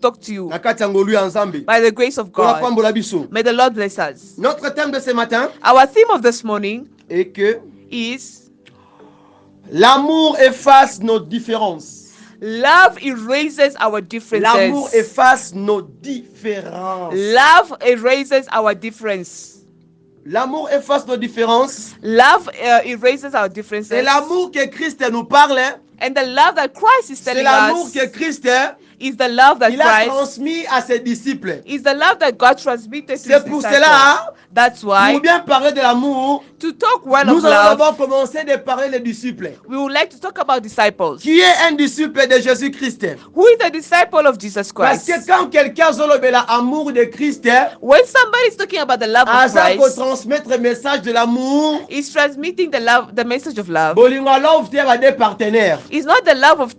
talk to you na kati ya ngolu ya Nzambe. by the grace of Mpona God. pambola biso. May the Lord bless us. Notre thème de ce matin Our theme of this morning est que is l'amour efface nos différences. love erases our L'amour differences. efface nos différences. Love erases our difference. L'amour efface nos différences. Love erases our differences. C'est l'amour que Christ nous parle. Hein. And the love that Christ is C'est telling l'amour us que Christ hein, is the love that il a Christ transmis à ses disciples. is the love that God transmitted to C'est his pour disciples. cela, That's why pour bien parler de l'amour, to talk well nous of allons love, d'abord commencer de parler des disciples. we would like to talk about disciples. Qui est un disciple de Jésus-Christ? Who is the disciple of Jesus Parce Christ? que quand quelqu'un a l'amour de Christ, When somebody is talking about the love of ça pour Christ, transmettre le message de l'amour, is transmitting the message of love. bolingo love à des partenaires. It's not the love of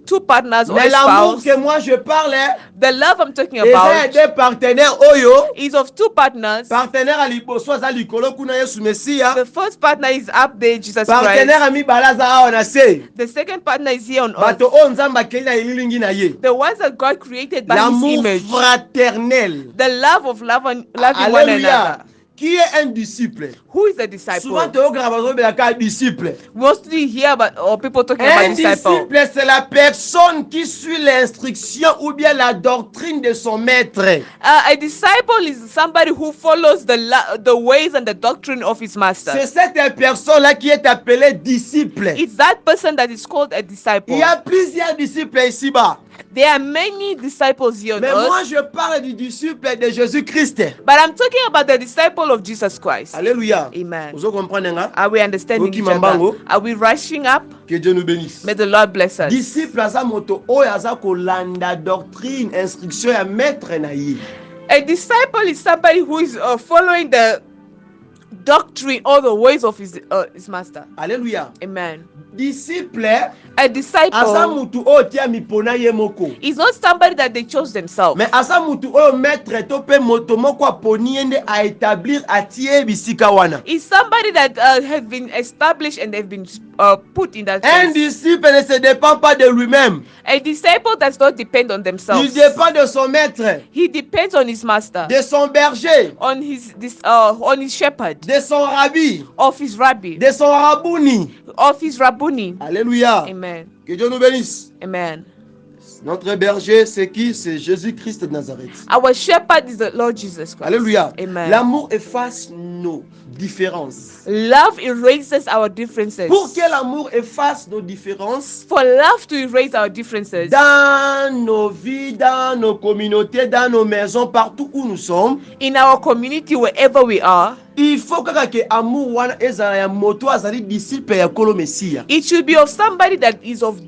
two partners or Mais a l'amour spouse. que moi je parle, The love I'm talking c'est about des partenaires oyo. is of two partners. Partenaire à liboso za likolo kuna Yesu Mesia. The first partner is up there, Jesus Partenaire Christ. ami balaza awa na se. The second partner is here on earth. Bato o nzamba keli na ililingi na ye. The ones that God created by His L'amour image. fraternel. The love of loving one another. Qui est un disciple? Who is the disciple? Souvent tu as disciple. Mostly hear about or people talking about Un disciple. disciple, c'est la personne qui suit l'instruction ou bien la doctrine de son maître. A disciple is somebody who follows the ways and the doctrine of his master. C'est cette personne-là qui est appelée disciple. It's that person that is called a disciple. Il y a plusieurs disciples ici-bas. There are many disciples here on Mais moi, earth, je parle du disciple de Jésus-Christ. but I'm talking about the disciple of Jesus Christ. Alléluia. Amen. Vous comprenez, hein? Are we understanding Ok, each other? mambango. Are we rushing up? Que Dieu nous bénisse. May the Lord bless us. Disciple aza moto oyo aza kolanda doctrine, instruction ya maître na ye. A disciple is somebody who is following the doctrine or the ways of his master. Alléluia. Amen. Disciple A aza disciple mutu oyo tia mipona ye moko. is not somebody that they chose themselves. Mais aza mutu oyo maître to pe moto moko aponi ye nde a établir atie bisika wana. It's somebody that has been established and they've been put in that Un place. disciple ne se dépend pas de lui-même. A disciple does not depend on Il themselves. dépend de son maître, He depends on his master, de son berger, on his shepherd, de son rabbi, of his rabbi, de son rabouni. of his rabboni. Alléluia. Amen. Que Dieu nous bénisse. Amen. Notre berger, c'est qui? C'est Jésus-Christ de Nazareth. Our shepherd is the Lord Jesus Christ. Alléluia. Amen. L'amour efface nos différences. Love erases our differences. Pour que l'amour efface nos différences For love to erase our differences dans nos vies, dans nos communautés, dans nos maisons, partout où nous sommes, in our community, wherever we are, il faut que amour wana ezala ya moto azali disciple ya kolo Mesia. it should be of somebody that is of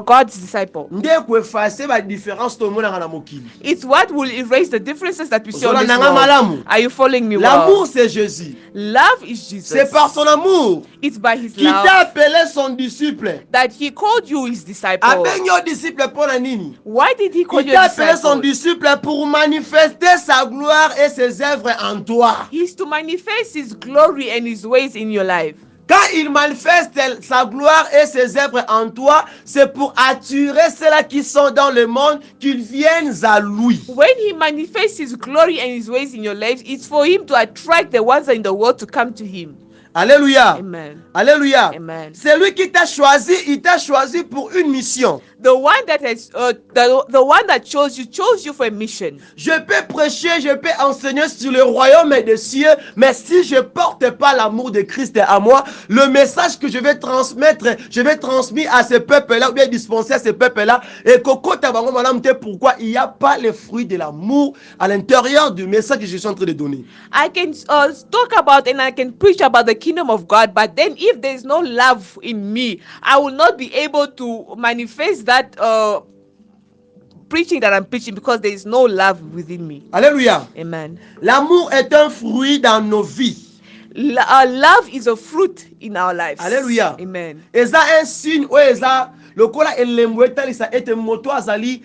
God's disciple. Nde ko effacer ba différence to mona na mokili. It's what will erase the differences that we see on this Ozolandanga malamu. world. Are you following me L'amour well? c'est Jésus. Love is Jesus. C'est par son amour It's by his qui t'a love appelé son disciple. that he called you his disciple. Abenyo disciple pour la nini? Why did he call Il you t'a a appelé son disciple? disciple pour manifester sa gloire et ses œuvres en toi. He's to manifest his glory and his ways in your life. Quand il manifeste sa gloire et ses œuvres en toi, c'est pour attirer ceux-là qui sont dans le monde qu'ils viennent à lui. When he manifests his glory and his ways in your life, it's for him to attract the ones in the world to come to him. Alléluia. Amen. Alléluia. Amen. C'est lui qui t'a choisi, il t'a choisi pour une mission. The one that has the one that chose you for a mission. Je peux prêcher, je peux enseigner sur le royaume des cieux, mais si je porte pas l'amour de Christ à moi, le message que je vais transmettre à ce peuple-là, ou bien dispenser à ce peuple-là, et pourquoi il n'y a pas le fruit de l'amour à l'intérieur du message que je suis en train de donner. I can talk about and I can preach about the kingdom of God, but then if there is no love in me, I will not be able to manifest that preaching that I'm preaching because there is no love within me. Alléluia. Amen. L'amour est un fruit dans nos vies. Love is a fruit in our lives. Alléluia. Amen. Eza un signe o eza lokola elembo etalisa ete moto azali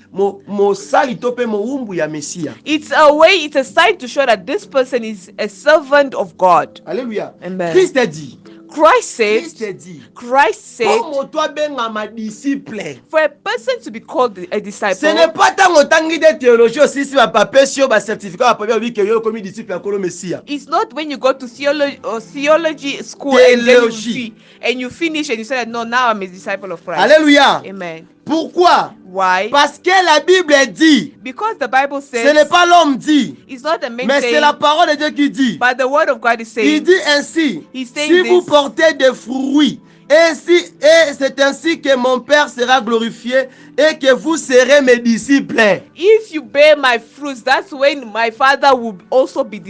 mosali to pe moumbu ya Mesia. It's a way, it's a sign to show that this person is a servant of God. Alléluia. Amen. Christ a dit, Christ Christ said, dit, Christ said, comme toi benga ma disciple. for a person to be called a Ce disciple, n'est pas tant autant de théologie aussi si ma papa sur ma certificat papa oui que yo comme disciple à le Messia. it's not when you go to theology school and then Théologie. you finish and you say that, no, now I'm a disciple of Christ. Alléluia. Amen. Pourquoi? Why? Parce que la Bible dit, Because the Bible ce n'est says, pas l'homme dit, it's not the man mais c'est saying, la parole de Dieu qui dit. but the word of God is Il saying, dit ainsi, He's saying si vous this. portez des fruits, et c'est ainsi que mon Père sera glorifié et que vous serez mes disciples. if you bear my fruits, that's when my Father will also be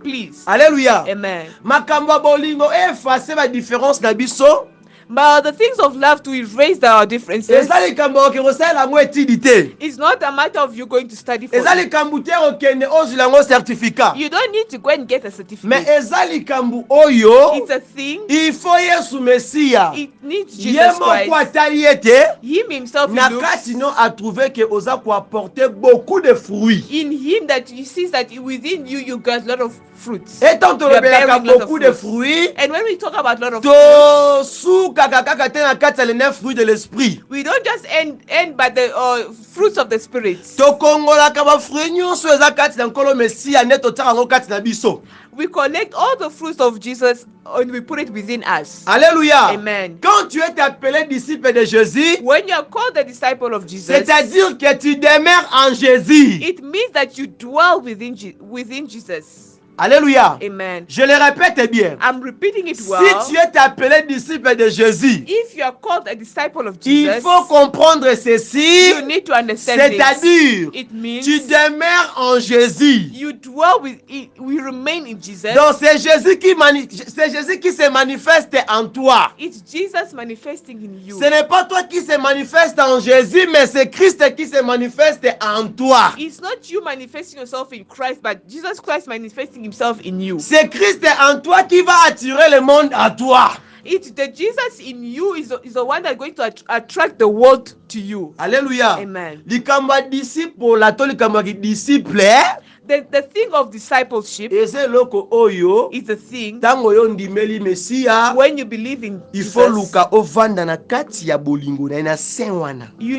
pleased. Alléluia. Amen. Makambo ya bolingo effacer ba différence na biso. But the things of love to erase the differences, Eza likambo okosala yango etidi te. it's not a matter of you going to study for Eza it. likambo te okende ozwila yango certificat. You don't need to go and get a Mais certificate. eza likambo oyo It's a thing. il faut Yesu Mesia. It needs Ye Jesus moko Christ. atali ete Him himself, he na looks, kati no a trouvé que oza ko apporter beaucoup de fruits. in him that you see that within you, you got a lot of fruits. Et tant You are tolobelaka bearing lot of beaucoup de fruits. fruits, And when we talk about a lot of fruits, tosukaka kaka te na kati ya les 9 fruits de l'esprit. we don't just end by the fruits of the spirit. Tokongolaka bafruit nyonso eza kati na nkolo Mesia nde totiaka yango kati na biso. We collect all the fruits of Jesus and we put it within us. Alléluia. Amen. Quand tu es appelé disciple de Jésus, When you are called the disciple of Jesus, c'est-à-dire que tu demeures en Jésus. it means that you dwell within Jesus. Alléluia. Amen. Je le répète bien. I'm repeating it Si well. tu es appelé disciple de Jésus, If you are called a disciple of il Jesus, faut comprendre ceci, you need to understand this. c'est-à-dire It means tu demeures en Jésus. you dwell with it, we remain in Jesus. Donc c'est Jésus qui se manifeste en toi. It's Jesus manifesting in you. Ce n'est pas toi qui se manifeste en Jésus, mais c'est Christ qui se manifeste en toi. It's not you manifesting yourself in Christ, but Jesus Christ manifesting himself in you. C'est Christ en toi qui va attirer le monde à toi. It's the Jesus in you is the one that's going to attract the world to you. Alléluia. Amen. Likambo ya disciple, la to likambo ya disciple, The thing of discipleship eza eloko oyo is the thing ntango oyo ndimeli Mesia, when you believe in il faut Jesus, luka ovanda na kati ya bolingo na se wana. you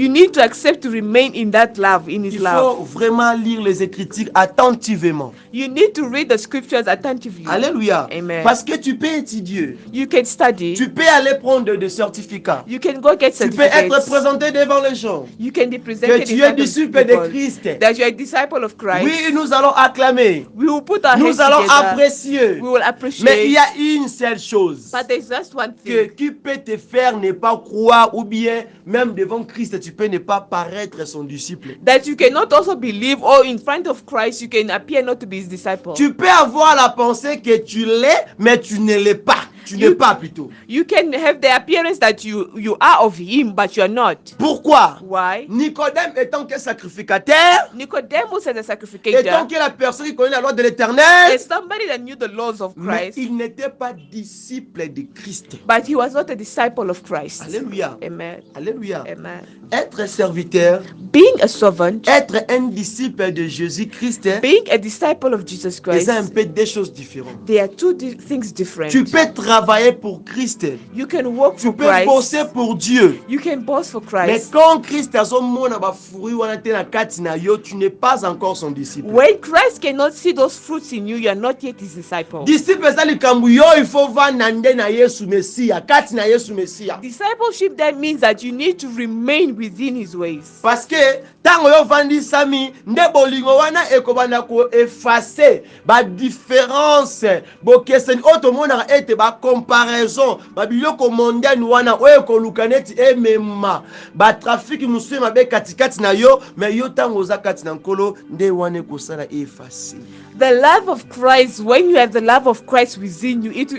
need to accept to remain in that love, in his Il love. faut vraiment lire les Écritures attentivement. You need to read the scriptures attentively. Alléluia. Amen. Parce que tu peux étudier, You can study. tu peux aller prendre des certificats, You can go get tu peux être certificates. présenté devant les gens You can be que presented tu in es front of disciple de people Christ. that you are a disciple of Christ. Oui, nous allons acclamer, We will put our hands nous allons together. apprécier. We will Mais appreciate. il y a une seule chose But there's just one que, thing qui peut te faire ne pas croire, ou bien même devant Christ, tu peux ne pas paraître son disciple. that you cannot also believe, or in front of Christ you can appear not to be his disciple. Tu peux avoir la pensée que tu l'es, mais tu ne l'es pas. Tu n'es pas plutôt. You can have the appearance that you are of him, but you are not. Pourquoi? Why? Nicodème étant que sacrificateur, Nicodemus as a étant sacrificator, que la personne qui connaît la loi de l'Éternel, is somebody that knew the laws of mais Christ, il n'était pas disciple de Christ. but he was not a disciple of Christ. Alléluia. Amen. Alléluia. Amen. Être serviteur, Being a servant, être un disciple de Jésus-Christ, being a disciple of Jesus Christ, c'est un peu deux choses différentes. they are things different. Tu peux travailler pour Christ, You can work tu for peux Christ. bosser pour Dieu. You can boast for Mais Christ. quand Christ a son mona ba fruit wana te na kati na yo, tu n'es pas encore son disciple. When Christ cannot see those fruits in you, you are not yet his disciple. Disciple eza likambo yo il faut vanda nde na Yesu Mesia, kati na Yesu Mesia. Discipleship that means that you need to remain within his ways. Parce que tango yo vandi sami nde bolingo wana ekobanda ko effacer ba différence bokeseni oto mona ete ba comparaison ba biloko mondaine wana oyo koluka neti emema ba trafic musu mabe katikati na yo, mais yo tango oza kati na nkolo nde wana ekosala effacer. The love of Christ, when you have the love of Christ within you, it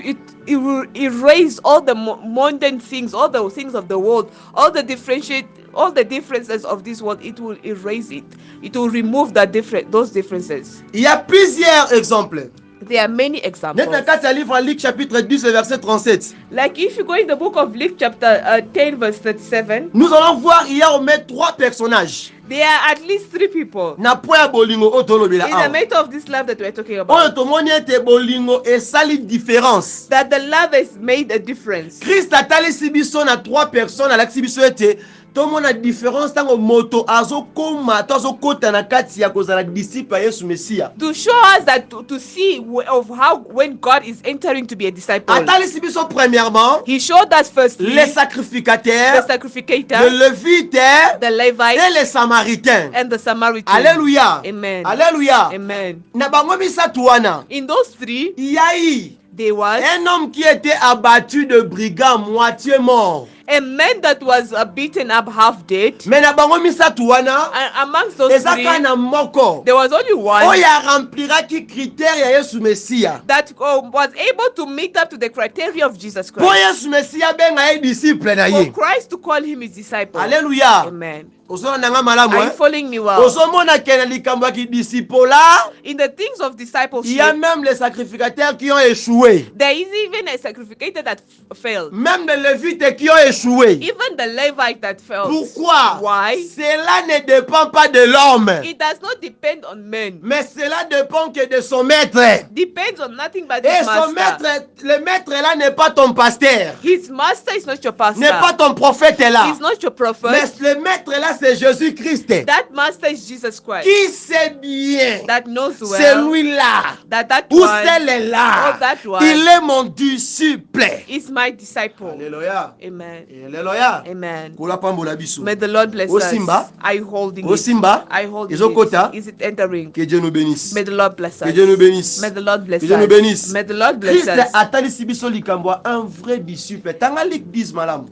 will erase all the mundane things, all the things of the world, all the differences of this world. It will erase it. It will remove those differences. Il y a plusieurs exemples. There are many examples. Net na kati ya livre Luc chapitre 10 le verset 37. Like if you go in the book of Luke chapter 10 verse 37, Nous allons voir il y a au moins 3 personnages. there are at least 3 people Na point ya bolingo o tolobela in the awa. matter of this love that we're talking Oyo about. tomoni ete bolingo esali différence. That the love has made a difference. Christ atalisi biso na 3 personnes alakisi biso ete tomona différence ntango moto azokoma to azokota na kati ya kozala disciple ya Yesu Mesia. To show us that to see of how when God is entering to be a disciple. Atalisi biso premièrement He showed us firstly les the sacrificateurs, sacrificator, le Lévite the et Levite, les Samaritains. and the Samaritan. Alléluia. Amen. Alléluia. Amen. Na bango misatu wana, In those 3, il y a eu there was un homme qui était abattu de brigand, moitié mort. a man that was beaten up half dead. Mais na bango misatu wana, And amongst those eza 3, kana moko. there was only one Oyo rempliraki critère ya Yesu Mesia. that was able to meet up to the criteria of Jesus Po Christ. Yesu Mesia benga ye disciple na For ye. Christ to call him his disciple. Alléluia. Amen. Ozona nga malamu Are you following me well? Ozomona ke na likambo ya kidisipola, In the things of il y discipleship, a même les sacrificateurs qui ont échoué. there is even a sacrificator that failed. Même les Lévites qui ont échoué. Even the Levite that failed. Pourquoi? Why? Cela ne dépend pas de l'homme, It does not depend on men. mais cela dépend que de son maître. Depends on nothing but Et his son master. maître, le maître là n'est pas ton pasteur, His master is not your n'est pas pastor. ton prophète là. He's not your Mais prophet. le maître là c'est Jésus-Christ. That master is Jesus Christ. Qui sait bien, That knows c'est well lui là, that ou one celle est là. Oh, that one. Il est mon disciple. is my disciple. Alléluia. Amen. Alléluia. Amen. Kola pambola biso. May the Lord bless Au us. Simba. Are you holding Au it? Simba. Are you holding Ezokota. it? Is it entering? Que Dieu nous bénisse. May the Lord bless Que us. Dieu nous bénisse. May the Lord bless Que Dieu nous us. bénisse. May the Lord bless Christ us. atalisi biso likambo ya un vrai disciple. Tanga Luc 10 malamu.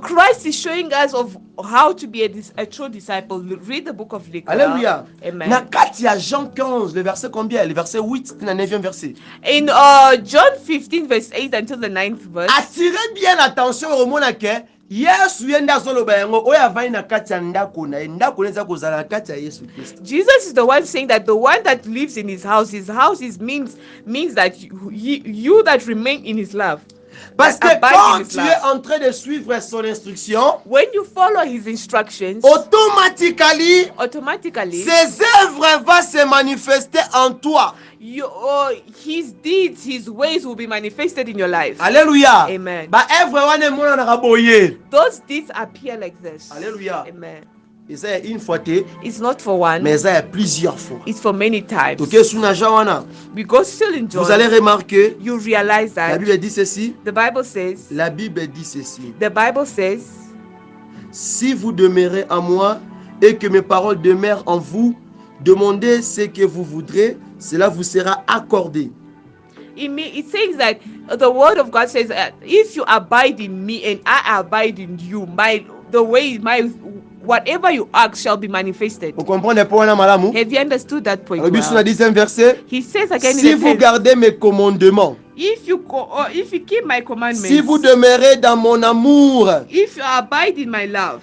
Christ is showing us of how to be a true disciple. Read the book of Luke. Alléluia. Amen. Na kati ya Jean 15, le verset combien? Le verset 8, na 9e verset. In John 15 verse 8 until the 9th verse. Attirez bien l'attention au mona ke Yesu yenda azoloba yango oyo avandi na kati ya ndako na ye. Ndako na eza kozala na kati ya Yesu Kristo. Jesus is the one saying that the one that lives in his house means that you that remain in his love. Parce que Abide in quand his tu love. es en train de suivre son instruction, When you follow his instructions, automatiquement, automatically ses œuvres vont se manifester en toi. his deeds, his ways will be manifested in your life. Alléluia. Amen. Ba œuvre wana mona na boye. Those deeds appear like this. Alléluia. Amen. Et ça une fois te, It's not for one, mais ça plusieurs fois. it's for many times. OK, suna wana. Because still in Vous allez John, remarquer, you realize la that Bible dit ceci. the Bible says, La Bible dit ceci. Si vous demeurez en moi et que mes paroles demeurent en vous, demandez ce que vous voudrez, cela vous sera accordé. it says that the word of God says that if you abide in me and I abide in you, whatever you ask shall be manifested. Vous comprenez pas wana malamu? Have you understood that point? Alors, Well? sur le 10e verset, He says again si in the vous 10th, gardez mes commandements, if you keep my commandments, si vous demeurez dans mon amour, if you abide in my love,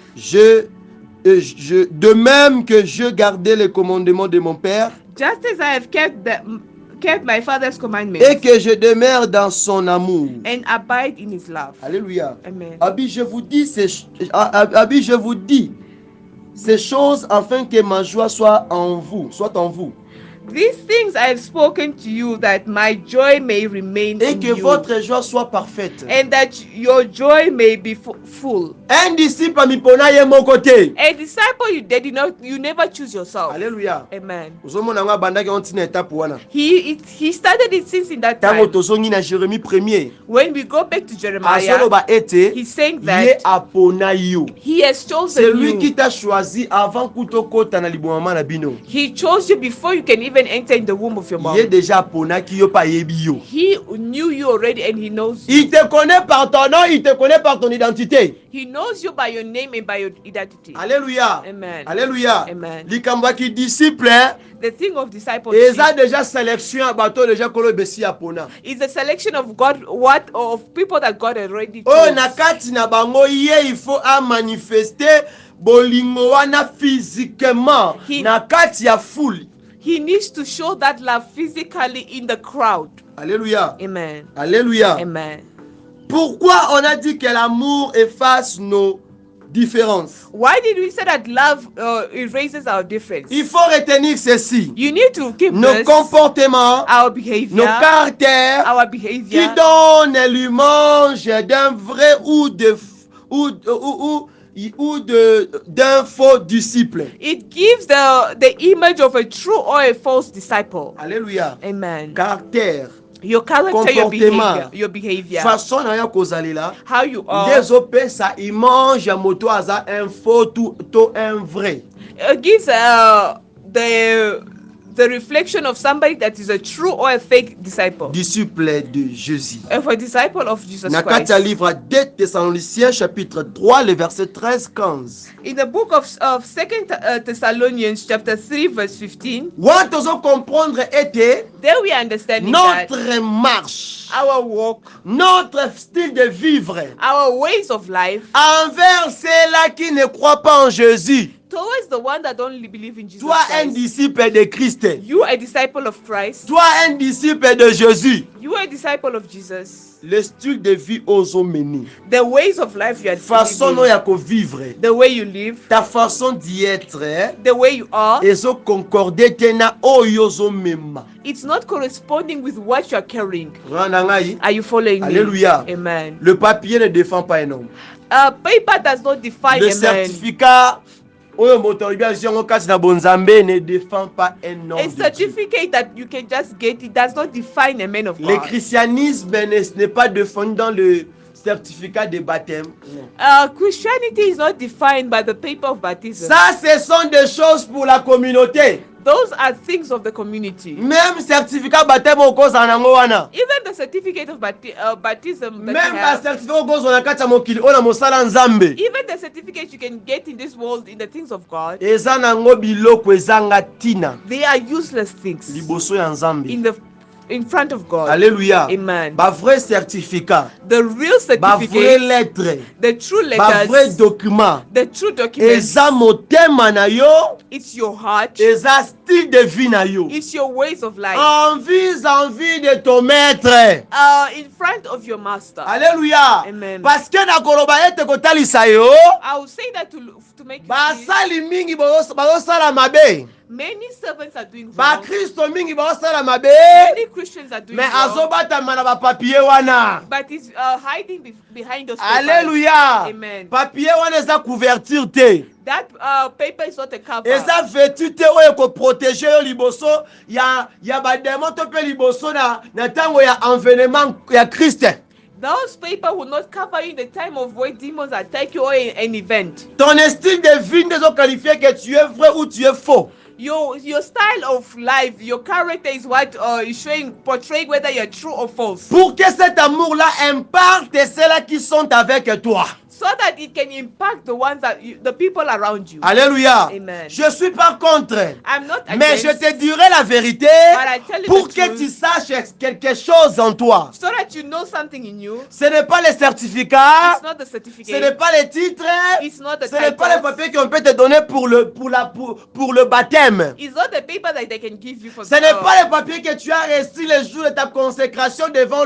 de même que je gardais les commandements de mon Père, just as I have kept my father's commandments et que je demeure dans son amour. and abide in his love. Alléluia. Amen. Abi, je vous dis ces choses afin que ma joie soit en vous. These things I have spoken to you, that my joy may remain Et in que you, votre joie soit parfaite. and that your joy may be full. Un disciple amipona ye mon côté. A disciple you never choose yourself. Alléluia. Amen. Ozomona nga bandaki ontina étape wana. He started it since in that Tango time. tozongi na Jérémie 1er. When we go back to Jeremiah, Azoloba ete he's saying ye that apona yo. he has C'est chosen lui you. qui t'a choisi avant kutokota na libomama na bino. He chose you before you can even enter in the womb of your mom. Ye déjà aponaki yo pa yebi yo. He knew you already and he knows you. Il te connaît par ton nom, il te connaît par ton identité. He knows you by your name and by your identity. Alléluia. Amen. Alléluia. Amen. Likambo ki disciple The thing of discipleship eza déjà sélection ya bato déjà kolo besi apona. is a selection of God, of people that God already Oh chose. na kati na bango ye il faut a manifester bolingo wana physiquement He- na kati ya foule. He needs to show that love physically in the crowd. Alléluia. Amen. Alléluia. Amen. Pourquoi on a dit que l'amour efface nos différences? Why did we say that love erases our difference? Il faut retenir ceci. You need to keep Nos this, comportements, our nos behavior, caractères our qui behavior donnent l'image d'un vrai d'un faux disciple. It gives the image of a true or a false disciple. Alléluia. Amen. Caractère, Your character, your comportement, behavior, façon na yo kozalela, how you are. ndezopesa image ya moto aza un faux to un vrai. It gives the reflection of somebody that is a true or a fake disciple. Disciple de Jésus. If a disciple of Jesus Na Christ. kati livre 2 Thessaloniciens chapitre 3 le verset 13-15. In the book of 2 Thessalonians chapter 3 verse 15, Wa tozo comprendre était there we are understanding that notre marche, our walk, notre style de vivre our ways of life envers ceux-là qui ne croient pas en Jésus. towards the one that don't believe in Jesus Toi un Christ. disciple de Christ. You are a disciple of Christ. Toi un disciple de Jésus. You are a disciple of Jesus. Le style de vie ozo mener. The ways of life you are Façon no living, ya ko vivre. the way you live, Ta façon d'y être the way you are, ezo concorde tena oyo ozo mema. it's not corresponding with what you are carrying. Rana ngai. Are you following Alléluia. me? Amen. Le papier ne défend pas un homme. Paper does not define Le a man. certificat oyo moto bien jongo kati na bonzambe ne défend pas un homme. A de Dieu. certificate that you can just get, it does not define a man of Le God. christianisme n'est pas défendu dans le certificat de baptême. Non. Christianity is not defined by the paper of baptism. Ça, ce sont des choses pour la communauté. Those are things of the community. Même certificat baptême okoza nango wana. Even the certificate of baptism that Même you ba have, certificat okoza na kati ya mokili oyo na mosala nzambe. even the certificate you can get in this world in the things of God, Eza nango biloko ezanga tina they are useless things liboso ya nzambe. in front of God. Alléluia. Amen. Ba vrai certificat, The real ba vrai certificate, lettre, the true ba vrai letters, document. the true documents, Eza motema na yo, it's your heart, eza style de vie na yo. it's your ways of life. Envie de ton maître. In front of your master. Alléluia. Amen. Parce que na koloba ete kotalisa yo, I will say that to make you see, basali mingi bazosala mabe. many servants are doing Ba wrong. Kristo mingi bazosala mabe. Many Christians are doing Mais wrong. azobatama na ba papier wana. But it's hiding behind those papers. Alléluia. Amen. Papier wana eza couverture te. That paper is not a cover. Eza vêtu te oyo ko protéger yo liboso ya ba démon to pe liboso na tango ya envenement ya Christ. Those papers will not cover you in the time of where demons attack you or in an event. Ton style de vie ne doit qualifier que tu es vrai ou tu es faux. Your style of life, your character is what is portraying whether you're true or false. Pour que cet amour-là impacte ceux-là qui sont avec toi. So that it can impact the ones the people around you. Alléluia. Amen. Je suis pas contre. I'm not Mais against, je te dirai la vérité but I tell you pour the que truth, tu saches quelque chose en toi. so that you know something in you. Ce n'est pas les certificats, It's not the ce n'est certificate. pas les titres, It's not the ce n'est pas les titles. papiers qu'on peut te donner pour le baptême. It's not the paper that they can give you for Ce n'est pas les papiers que tu as reçus le jour de ta consécration devant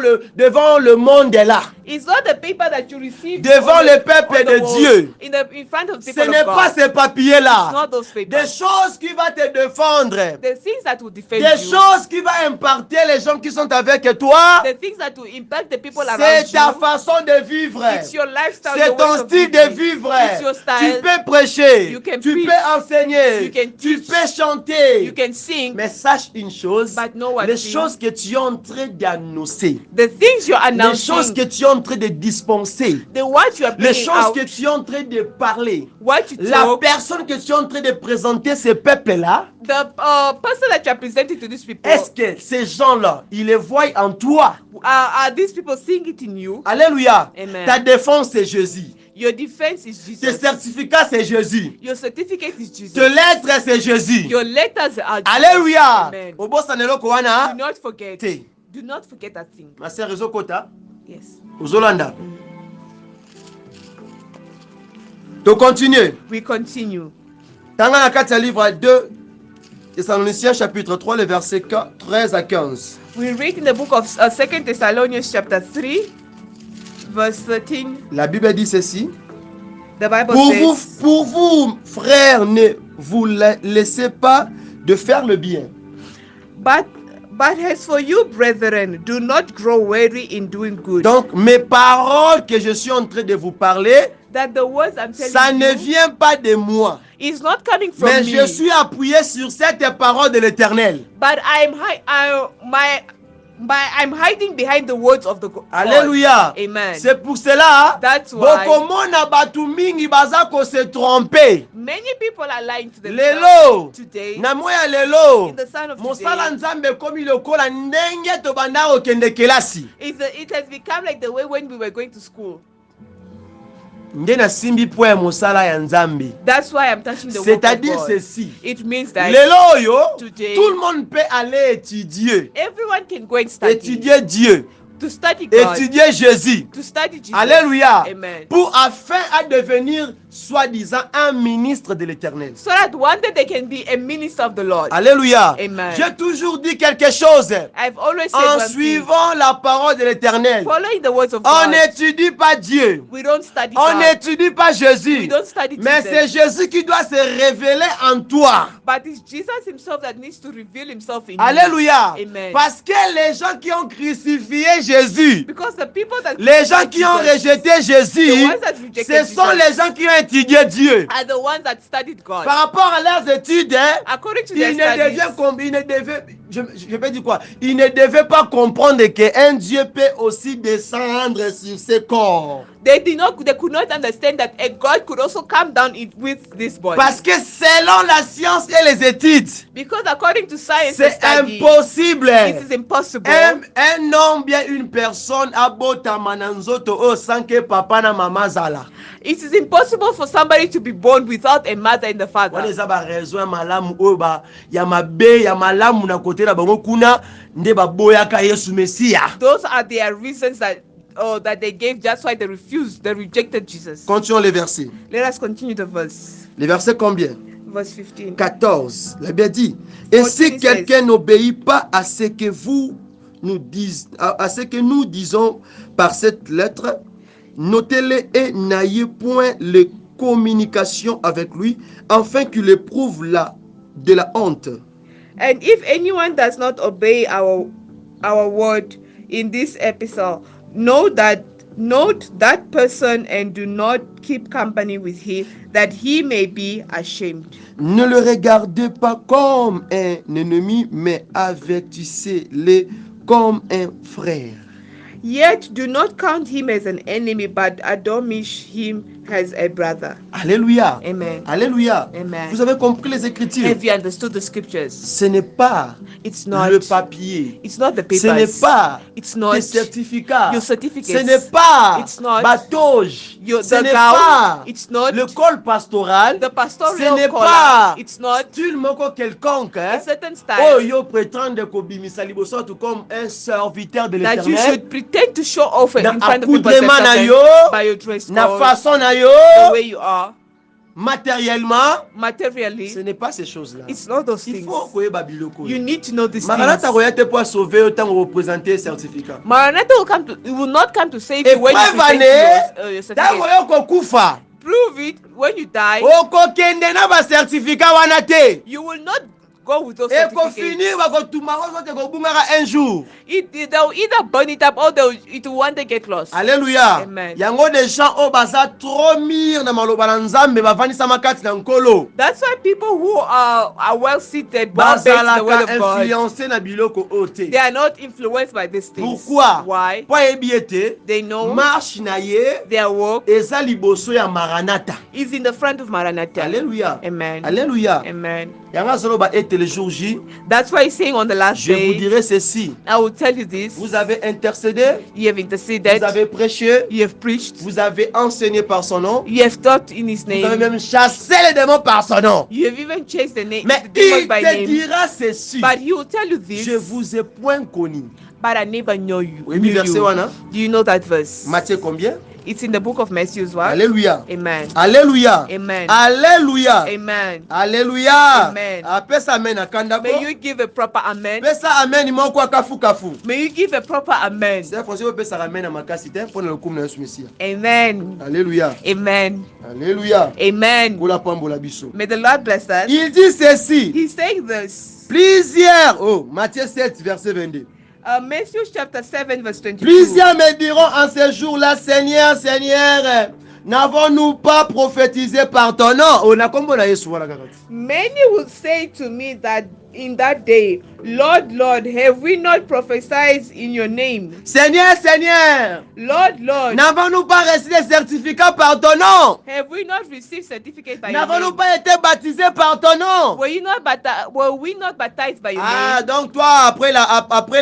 le monde là. It's not the paper that you receive Devant on le the- peuple on the de wall, Dieu. in front of Ce people n'est of pas God. ces papiers-là. It's not those Des papers. choses qui vont te défendre. The things that will defend Des you. choses qui vont impacter les gens qui sont avec toi. The things that will impact the people C'est around ta you. façon de vivre. It's your lifestyle. C'est your ton ways of style de living. vivre. It's your Tu style. peux prêcher. You can Tu preach. peux enseigner. You can Tu teach. peux chanter. You can sing. Mais sache une chose. But know one Les thing. choses que tu es en train d'annoncer. The things you're Les choses announcing. que tu es en train de dispenser. The what you are Les bringing choses out. que tu es en train de parler. What you La talk. personne que tu es en train de présenter ce peuple-là. The person that you are presenting to these people. Est-ce que ces gens-là, ils les voient en toi? Are these people seeing it in you? Alléluia. Amen. Ta défense, c'est Jésus. Your defense is Tes Jesus. certificats, c'est Jésus. Your certificate is Jesus. Tes lettres, c'est Jésus. Your letters are Jesus. Alléluia. Amen. Obosa neloko wana. Do not forget. Te. Do not forget that thing. Ma sœur ezokota. Yes. Ozolanda. To continue. We continue. Tanga na kati ya livre 2 Thessaloniciens chapitre 3, les versets 13 à 15. We read in the book of 2 Thessalonians chapter 3, verse 13. La Bible dit ceci. The Bible says, Pour vous, frères, ne vous laissez pas de faire le bien. But as for you, brethren, do not grow weary in doing good. Donc, mes paroles que je suis en train de vous parler, That the words I'm telling ça ne you vient pas de moi. is not coming from Mais me. je suis appuyé sur cette parole de l'Éternel. But I'm hiding behind the words of the God. Alléluia. Amen. C'est pour cela, That's why bokomona batu mingi baza ko se tromper. many people are lying to Lelo, themselves today. na moya lelo, In the son of mosala today, nzambe komi lokola ndenge tobanda kokende kelasi. it has become like the way when we were going to school. Nde nasimbi po ya mosala ya nzambe. That's why I'm touching the word of C'est-à-dire God. ceci. It means that Lelo oyo, today, tout le monde peut aller étudier. everyone can go and study. Étudier Dieu. To study God. Étudier Jésus. To study Jesus. Alléluia. Amen. Afin à devenir soi-disant un ministre de l'Éternel. So that one day they can be a minister of the Lord. Alléluia. Amen. J'ai toujours dit quelque chose. I've always said En one thing. suivant la parole de l'Éternel. Following the words of On God. n'étudie pas Dieu. We don't study On God. n'étudie pas Jésus. We don't study Mais Jesus. c'est Jésus qui doit se révéler en toi. But it's Jesus himself that needs to reveal himself in Alléluia. you. Amen. Parce que les gens qui ont crucifié Jésus, Because the people that les gens qui ont rejeté the Jésus, ones that rejected ce sont Jesus les gens qui ont étudié Dieu. are the ones that studied God. Par rapport à leurs études, According to ils their ne studies, je peux dire quoi? Ils ne devaient pas comprendre qu'un Dieu peut aussi descendre sur ses corps. they could not understand that a God could also come down with this body. Parce que selon la science et les études, Because according to science and c'est study, impossible. it is impossible. Un homme bien une personne abota mananzoto o sans que papa na mama zala. It is impossible for somebody to be born without a mother and the father. Wana eza ba raison ya malamu oyo ba ya mabe ya malamu na kote na bango kuna nde baboyaka Yesu Mesia. Those are their reasons that they gave. That's why they rejected Jesus. Continuons les versets. Let us continue the verse. Les versets combien? Verse 15. 14. La Bible dit, et si quelqu'un n'obéit pas à ce que nous disons par cette lettre, notez-le et n'ayez point les communications avec lui, afin qu'il éprouve de la honte. And if anyone does not obey our word in this epistle, note that person and do not keep company with him, that he may be ashamed. Ne le regardez pas comme un ennemi, mais avertissez-le comme un frère. Yet do not count him as an enemy, but admonish him as a brother. Alléluia. Amen. Alléluia. Amen. Vous avez compris les Écritures. Have you understood the scriptures? Ce n'est pas It's not. le papier. It's not the papers. Ce n'est pas It's not tes certificats. your certificates. Ce n'est pas It's not batoge. Ce the n'est gown. pas It's not le col pastoral. the Ce pastoral n'est collar. pas It's not style moko quelconque. a certain Oh, style yo prétendre kobimisa liboso tout comme un serviteur de that you l'Éternel. should pretend to show off in Na front of people accoutrement na yo, by your dress na code, façon na yo, the way you are, matériellement. Ce materially. n'est pas ces choses-là. It's not those Il things. faut koyeba biloko. You need to know these Maranatha things. koyate pour sauver autant représenter certificat. Maranatha will not come to save Et you when you preuve present ane, your tango certificate. yo kokufa, Prove it when you die. okokende na ba certificat wana te. You will not go with those Et certificates. finir bakotuma kote kobungaka un jour. They'll either burn it up or it will one day get lost. Alléluia. Amen. Yango des gens o baza trop mire na maloba na nzambe bavandisa makati na nkolo. That's why people who are well seated, well based in the word Bazalaka of God, influencé na biloko ote. they are not influenced by these things. Pourquoi? Why? Po yebi ete They know marche na ye their work eza liboso ya Maranatha. is in the front of Maranatha. Alléluia. Amen. Alléluia. Amen. Yanga solo ba ete le jour J, That's why he's saying on the last je vous day, dirai ceci. I will tell you this. Vous avez intercédé, You have interceded, vous avez prêché, you have preached, vous avez enseigné par son nom, you have taught in his vous avez name, même chassé les démons par son nom. you have even chased the Mais demons il by te name. dira ceci. But he will tell you this, Je vous ai point connu. but I never knew you. Oui, knew verset you. wana. Do you know that verse? Matthieu combien? It's in the book of Matthew as well. Alléluia. Amen. Alléluia. Amen. Alléluia. Amen. Alléluia. Amen. Apesa amen akanda May ko. you give a proper amen. Pesa amen moko kafu kafu. May you give a proper amen. C'est français pesa amen na makasi te pour le coup na Yesu Messia. Amen. Alléluia. Amen. Alléluia. Amen. Pour la pambola biso. May the Lord bless us. Il dit ceci. He's saying this. Plusieurs. Oh, Matthieu 7 verset 22. Matthew chapter 7 verse 22. Plusieurs me diront en ce jour-là, Seigneur, Seigneur, n'avons-nous pas prophétisé par ton nom? Oh, na kombo na Yesu wala kaka. Many will say to me that in that day, Lord, Lord, have we not prophesied in your name? Seigneur, Seigneur, Lord, Lord, n'avons-nous pas reçu des certificats par ton nom? have we not received certificate by your N'avons-nous name? pas été baptisés par ton nom? Were we not baptized by your Ah, name? donc toi, après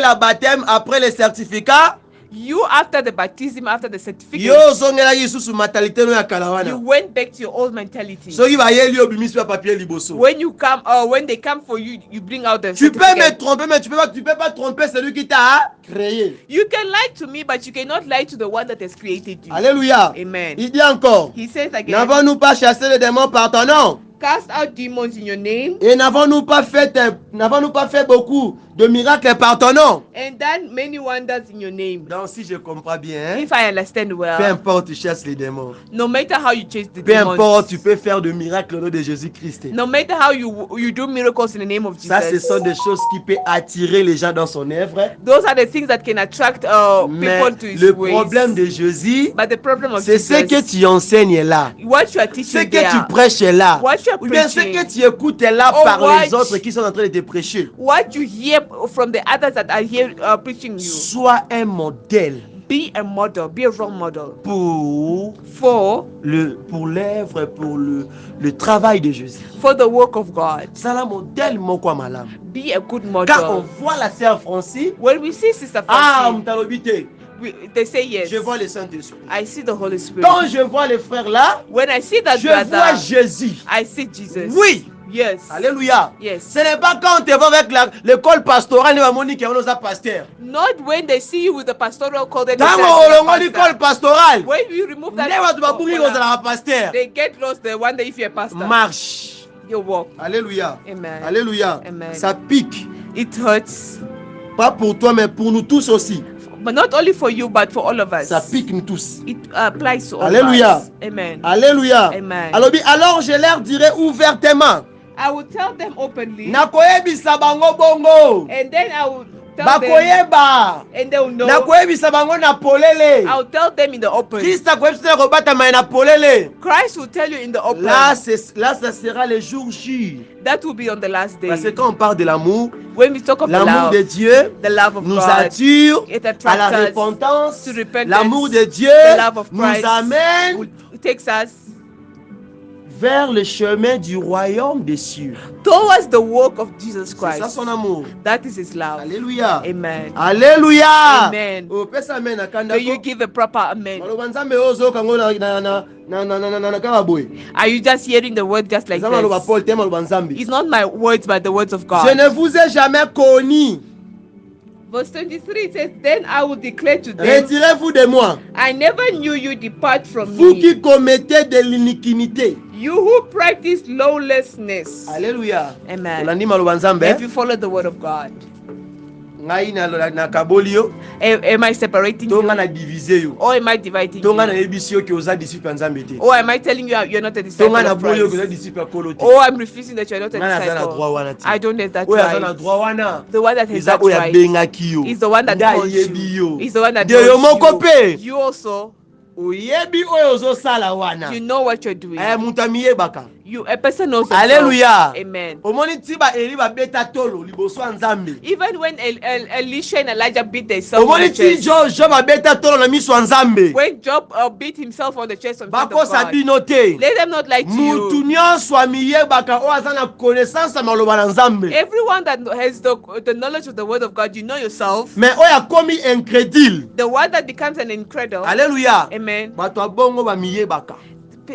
la baptême, après les certificats, You, after the baptism, after the certificate, yo ozongelaki lisusu matalité no ya kala you wana. went back to your old mentality. Soki bayeli obimisi pa papier liboso. When you come, when they come for you, you bring out the Tu peux me certificate. tromper, mais tu peux pas tromper celui qui t'a créé. You can lie to me, but you cannot lie to the one that has created you. Alléluia. Amen. Il dit encore, He says again, n'avons-nous pas chassé les démons par ton nom? cast out demons in your name, Et n'avons-nous pas fait beaucoup de miracles par ton nom? and done many wonders in your name. Donc si je comprends bien, If I understand peu well, importe tu chasses les démons, no matter how you chase the peu demons, importe tu peux faire de miracles au nom de Jésus-Christ. no matter how you do miracles in the name of Ça, ce Jesus, sont des choses qui peuvent attirer les gens dans son œuvre. those are the things that can attract Mais people to his le ways. problème de Jésus, But the problem of c'est ce que Jesus, tu enseignes là. what you are Ce teaching que tu there, prêches là. what you are Ou bien ce preaching, que tu écoutes là Oh, par what- les autres qui sont en train de te prêcher. what you hear from the others that are here preaching you. Sois un modèle Be a model, be a role model pour for l'œuvre, pour le travail de Jésus. the work of God. C'est un modèle moko malam. Be a good Quand on model. voit la sœur Francie, When we see Sister ah, Francine, mtalobité, they say yes. je vois le Saint-Esprit. I see the Holy Spirit. Quand je vois les frères là, When I see that je vois brother, Jésus. I see Jesus. Oui. Yes. Alléluia. Yes. Ce n'est pas quand on te voit avec l'école pastorale, Monique, on a pasteur. Not when they see you with the pastoral call. They Dans don't say, l'école l'école pastorale, when you remove that, ne watu babungi kozala pasteur. they get lost. They wonder if you're a pastor. Marche. You walk. Alléluia. Amen. Alléluia. Amen. Ça pique. It hurts, Pas pour toi, mais pour nous tous aussi. but not only for you, but for all of us. Ça pique nous tous. It applies to all Alléluia. of us. Amen. Alléluia. Amen. Alors je leur dirai ouvertement. I will tell them openly, Nakoyebisa bango bongo. and then I will tell them, Bakoyeba. and they will know. Nakoyebisa bango na polele. I will tell them in the open. Christ akoyebisa kobatama na polele. Christ will tell you in the open. Là, ça sera le jour J. That will be on the last day. Parce que quand on parle de l'amour, When we talk of the l'amour de love, Dieu the love of nous God, attire it à attracts la us repentance. to repentance. L'amour de Dieu The love of nous Christ amène takes us vers le chemin du royaume des cieux. towards the work of Jesus C'est ça Christ. son amour. That is His love. Alléluia. Amen. Alléluia. Amen. Oh, pesa amen akanda May you ko. give a proper amen. Maloba nzambe ozo kango na kama boy. Are you just hearing the word just like Nzambe maloba this? Paul te maloba nzambe. It's not my words, but the words of Je God. ne vous ai jamais connu. Verse 23 says, Then I will declare to them, Retirez-vous de moi, I never knew you, depart from vous me. qui commettez de l'iniquité. You who practice lawlessness. Alléluia. Amen. Olandi maloba nzambe. If you follow the word of God. Ngai na kaboli yo, Am I separating to nga you? na diviser yo. Or am I dividing To nga na you? yebisi yo ki oza disciple ya nzambe te. Or am I telling you you're not a To disciple nga na of boyo yo ki oza Christ? disciple ya kolo te. Or I'm refusing that you're not a Nga na aza na droit disciple. wana te. I don't have that Oyo aza na right. droit wana. The one that has Eza that oyo right abengaki yo. is the one that Nde calls ayebi you. yo. Is the one that De yo moko knows pe. you. You also, Oyebi oyo ozosala wana. you know what you're doing. Mutu amiyebaka. A person knows himself. Alléluia. Amen. Omoni ti ba Eli babeta tolo liboso ya Nzambe. Even when Elisha and Elijah beat themselves on Omoni the ti chest, Job babeta tolo na miso ya Nzambe. when Job beat himself on the chest on front of Bakosa God, bino te. let them not lie to Mutu you. nyonso amiyebaka oyo aza na connaissance ya maloba na Nzambe. Everyone that has the knowledge of the word of God, you know yourself. Mais oyo akomi incrédule. The one that becomes an incredule. Alléluia. Amen. Bato abongo bamiyebaka.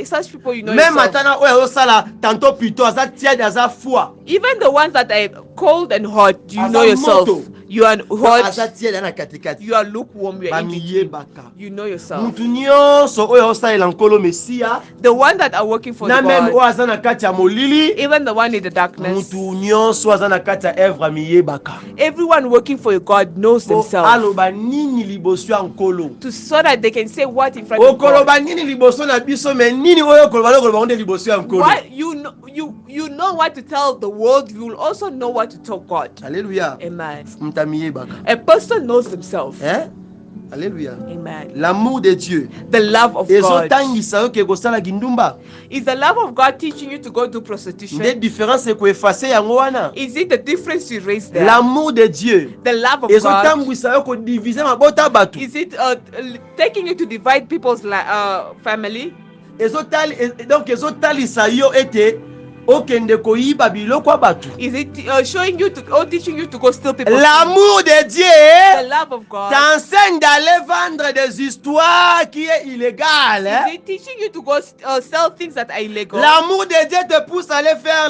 Such people, you know Même yourself. atana oyo azosala tantôt plutôt aza tiède aza foi. Even the ones that are cold and hot, you Aza know yourself. moto. You are hot. aza tiele na katikati You are lukewarm. You are in between. bamiyebaka You know yourself. mutu nyonso oyo osalela nkolo mesiya The one that are working for na the meme oyo God, aza na kati ya molili even the one in the darkness, mutu nyonso aza na kati ya evre amiyebaka everyone working for a God knows po themselves. aloba nini liboso ya nkolo So that they can say what in front of God. okoloba nini liboso na biso me nini oyo okoloba lokoloba nde liboso ya nkolo. What you know what to tell the world, you will also know what to tell God. Alléluia. Amen. Mutu amiyebaka A person knows themselves. Alléluia. Amen. L'amour de Dieu The love of God. ezotangisa yo ke kosala kindumba. Is the love of God teaching you to go do prostitution? Nde différence ekoefase yango wana. Is it the difference you raise there? L'amour de Dieu The love of God. ezotambwisa yo kodivise mabota bato. Is it taking you to divide people's family? Donc ezotalisa yo ete okende koyiba biloko ya bato. Is it showing you to or teaching you to go steal people's L'amour de the Dieu love of God? t'enseigne d'aller vendre des histoires qui est illégales. Is it teaching you to go sell things that are illegal? L'amour de Dieu te pousse à aller faire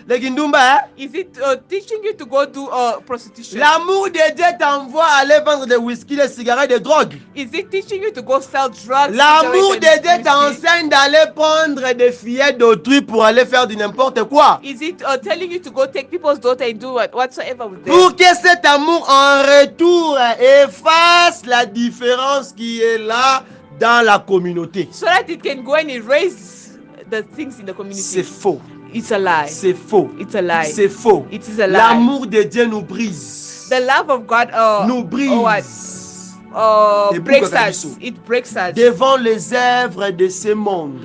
le kindumba. Is it teaching you to go do prostitution? L'amour de Dieu t'envoie à aller vendre des whisky, des cigarettes, des drogues. Is it teaching you to go sell drugs? L'amour de cigarettes, Dieu and whiskey? t'enseigne d'aller prendre des fillettes d'autrui pour aller faire du n'importe quoi. Is it telling you to go take people's daughter and do whatsoever with them? Pour que cet amour en retour efface la différence qui est là dans la communauté. So that it can go and erase the things in the community. C'est faux. It's a lie. C'est faux. It's a lie. C'est faux. It is a lie. L'amour de Dieu nous brise. The love of God Nous brise. breaks us. It breaks us Devant les œuvres de ce monde.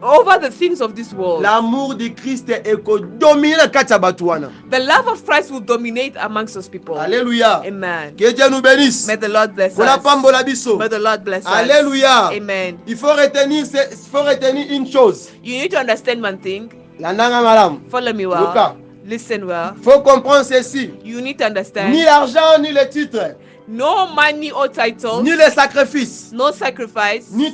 over the things of this world. L'amour de Christ est domine na kati ya bato wana. The love of Christ will dominate amongst those people. Alléluia. Amen. Que Dieu nous bénisse. May the Lord bless Pour la us. pambola biso. May the Lord bless us. Alléluia. Amen. Il faut retenir une chose. You need to understand one thing. Landanga madame. Follow me Luka. well. Listen well. Faut comprendre ceci. You need to understand. Ni l'argent ni le titre, No money or title. ni le sacrifice, No sacrifice. ni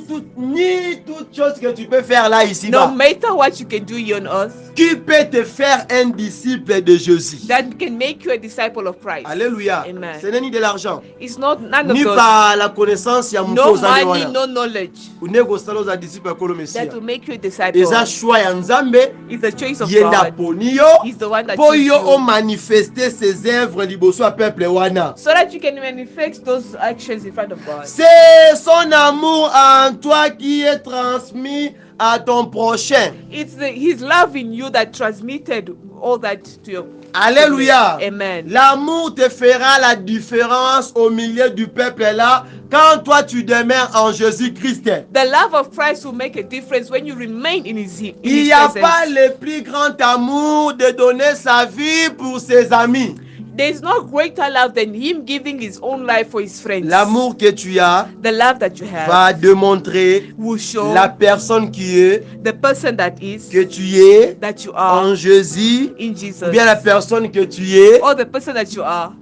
toute chose que tu peux faire là ici No bas, matter what you can do here on earth, qui peut te faire un disciple de Jésus. that can make you a disciple of Christ. Alléluia. Amen. Ce n'est ni de l'argent, It's not none of ni those. par la connaissance ya No mukoza money, wana. no knowledge Une kosala za disciple kolo Messia. that will make you a disciple. Eza choix ya Nzambe, It's the choice of yenda God. poni yo, He's the one that po chose yo you. o manifester ses œuvres liboso ya peuple wana. So that you can manifest those actions in front of God. C'est son amour en toi qui est transmis à ton prochain. It's His love in you that transmitted all that to you. Alléluia. Amen. L'amour te fera la différence au milieu du peuple là quand toi tu demeures en Jésus-Christ. The love of Christ will make a difference when you remain in His Il n'y a presence. pas le plus grand amour de donner sa vie pour ses amis. There is no greater love than Him giving His own life for His friends. L'amour que tu as The love that you have va démontrer will show la personne qui est, the person that is, que tu es that you are en Jésus, in ou Jesus, bien la personne que tu es or the person that you are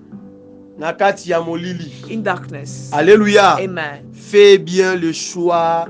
na kati ya molili. in darkness. Alléluia. Amen. Fais bien le choix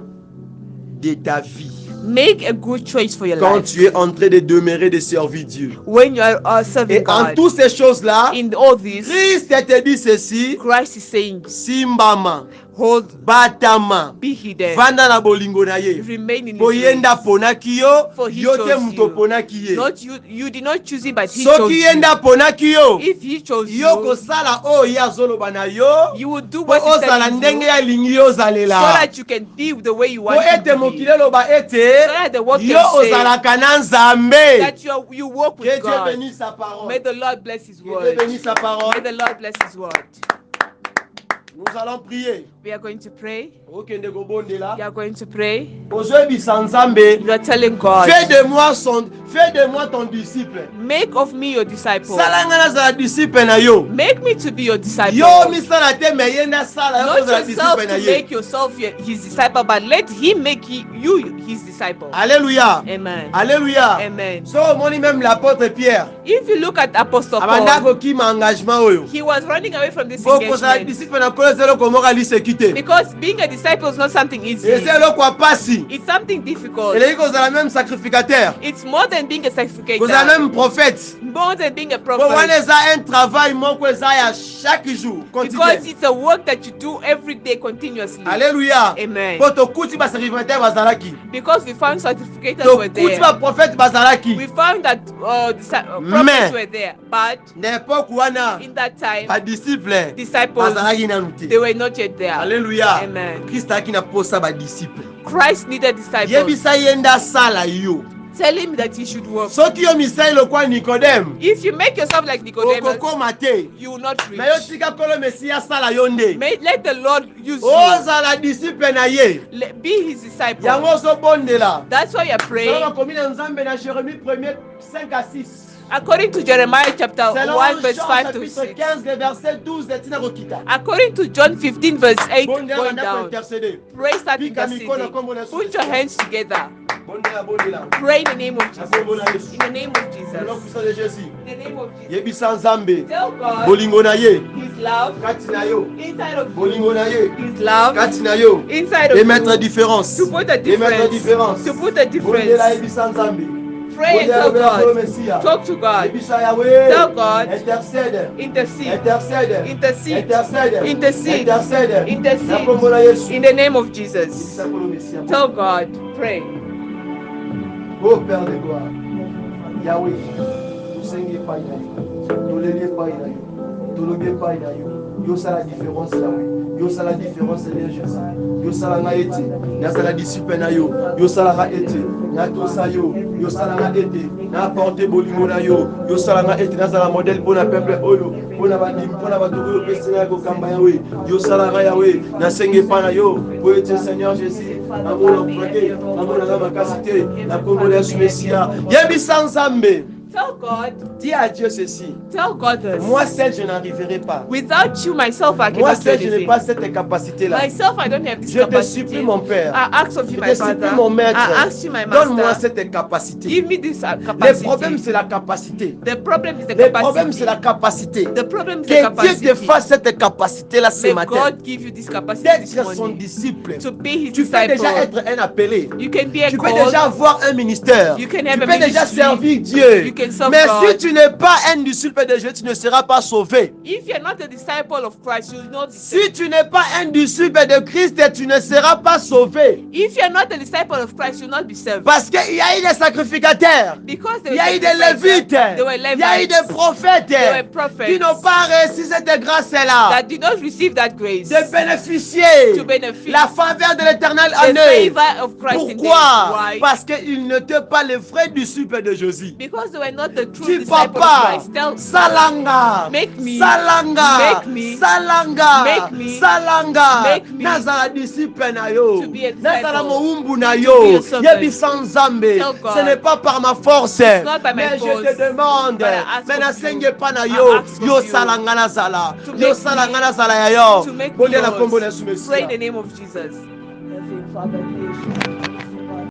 de ta vie. Make a good choice for your Quand life. tu es en train de demeurer, de servir Dieu. When you are serving Et en God, toutes ces choses-là, in all this, Christ te dit ceci, Christ is saying, simbama, hold, batama, be hidden, vanda na bolingo na ye. remain in His Boyenda grace. ponaki yo, For he yo te chose muto you. ponaki ye. Not you did not choose Him, but He chose Soki you. yenda ponaki yo, If He chose yo you, kosala oyo azoloba na yo, you will do po what He's ozala telling ndenge you, alingi so ozalela. that you can be the way you Po want ete to be. mokili loba So ete, that the world yo can say ozalaka na Nzambe. that you walk Que with Dieu God. bénisse sa parole. May the Lord bless His Que Dieu word. bénisse sa parole. May the Lord bless His word. Nous allons prier. We are going to pray. Okende kobondela. You are going to pray. Ozoyebisa Nzambe. You are telling God, Fais de moi ton disciple. make of me your disciple. Sala nga nazala disciple na yo. Make me to be your disciple. Yo misala te me ye nda sala yo Not kozala yourself disciple na to ye. make yourself his disciple, but let Him make you his disciple. Alléluia. Amen. Alléluia. Amen. So omoni même l'apôtre Pierre. If you look at Apostle Abanda Paul, kokima engagement oyo. he was running away from this Po kozala engagement. disciple na kolo eza eloko moko aliseki te. Because being a disciple is not something easy. Eza eloko ya pasi. It's something difficult. Eleki kozala même sacrificateur. It's more than being a sacrificator. Kozala même prophète. More than being a Po wana prophet. eza un travail moko eza ya chaque jour. Because Quotidien. it's a work that you do every day continuously. Alléluia. Amen. Po tokuti basacrificateur bazalaki. Because we found certificators were Tokuti there. baprophète bazalaki. We found that prophets Mais- were there. But Na époque wana in that time, badisciple disciples, bazalaki nanu te. they were not yet there. Alléluia. Amen. Christ aki na posa badisciple. Christ needed disciples. Yebisa ye nde asala yo. Tell him that he should work. Soki yo misali lokwa Nicodème, If you make yourself like Nicodemus, okokoma te. you will not reach. Na yo tika kolo Mesi asala yo nde. Let the Lord use you. Ozala disciple na ye. Be his disciple. Yango ozobondela. That's why you're praying. Bakomi na Nzambe na Jérémie 1er 5 à 6. According to Jeremiah chapter Selon 1 verse Jean 5 to chapitre 6. 15 verset 12 etina kokita. According to John 15 verse 8 Bondela going na down. interceder. Pray, start Pika mikono interceding. kombo na Put your hands together. Bondela. Pray in the name of Jesus. Kombo na Yesu. In the name of Dans Jesus. le puissant de Jésus. In the name of Jesus. Yebisa Nzambe. Tell God Bolingo na ye. his love Kati na yo. inside of you. Bolingo na ye. His love Kati na yo. inside of Et mettre you. différence. To put a Et mettre difference. différence. To put a Bondela difference. yebisa Nzambe. Pray and tell Bondela God. Messia. Talk to God. Yebisa Yahweh. Tell God. Intercède. Intercede. Intercède. Intercede. Intercède. Intercede. Intercède. Intercede. Na kombo na Yesu. In the name of Jesus. Yebisa kolo Messia. Tell God. Pray. Oh Père de gloire, Yahweh, tosengi epai na yo, toleli epai na yo, tolobi epai na yo, yosala différence Yahweh, yosala différence Seigneur Jésus, yosalanga ete, nazala disciple na yo, yosalanga ete, natosa yo, yosalanga ete, naapporte bolingo na yo, yosalanga ete, nazala modèle mpona peuple oyo, mpona bato oyo pesinga ya kokamba Yahweh, yosalanga Yahweh, nasengi epai na yo, po ete Seigneur Jésus, namona oprake, namonanga makasi te, na kombo na Yesu Mesia, yebisa Nzambe. Tell God. Dis à Dieu ceci. Tell God this. Moi seul, je n'arriverai pas. Without you, myself, I Moi cannot do seul, je n'ai anything. pas cette capacité-là. Myself, I don't have this Je te capacity. supplie, mon Père. I ask of you, Je my te supplie, Father. mon Maître. I ask you, my Donne-moi Master. cette capacité. Give me this Le capacity. problème, c'est la capacité. The problem is the Le problème, c'est capacity. la capacité. The problem is the Que Dieu capacity. te fasse cette capacité-là ce May matin. God give you this capacity this D'être son morning disciple. to be His Tu peux disciple. déjà être un appelé. You can be a Tu peux called. déjà avoir un ministère. You can Tu have a peux déjà ministry. servir Dieu. You can serve Mais God. si tu n'es pas un disciple de Dieu, tu ne seras pas sauvé. If you're not a disciple of Christ, you will not be saved. Si tu n'es pas un disciple de Christ, tu ne seras pas sauvé. If you're not a disciple of Christ, you will not be saved. Parce qu'il y a eu des sacrificateurs. Because Il y a eu des Lévites. They were Il y a eu Levites des prophètes They were prophets. qui n'ont pas reçu cette grâce-là that did not receive that grace de bénéficier to benefit la faveur de l'Éternel en the eux. favor of Christ in them. Pourquoi? Why? Parce qu'ils n'étaient pas les vrais disciples de Jésus. Because they were not the true Tu disciples of papa, Christ. Tell salanga, Make me. salanga, Make me. salanga, Make me. salanga, Make me. nazala disciple na yo, To be a disciple. nazala moumbu na To yo, be a servant. yebisa Nzambe, Tell God. ce n'est pas par ma force, not by my mais force, je te demande, but I ask mais of nasenge you. pa na I yo, ask of yo you salanga nazala, to yo make salanga me- nazala ya yo, to make me bonde na yours. kombo na Yesu Pray in Mesia. the name of Jesus. Heavenly Father, please.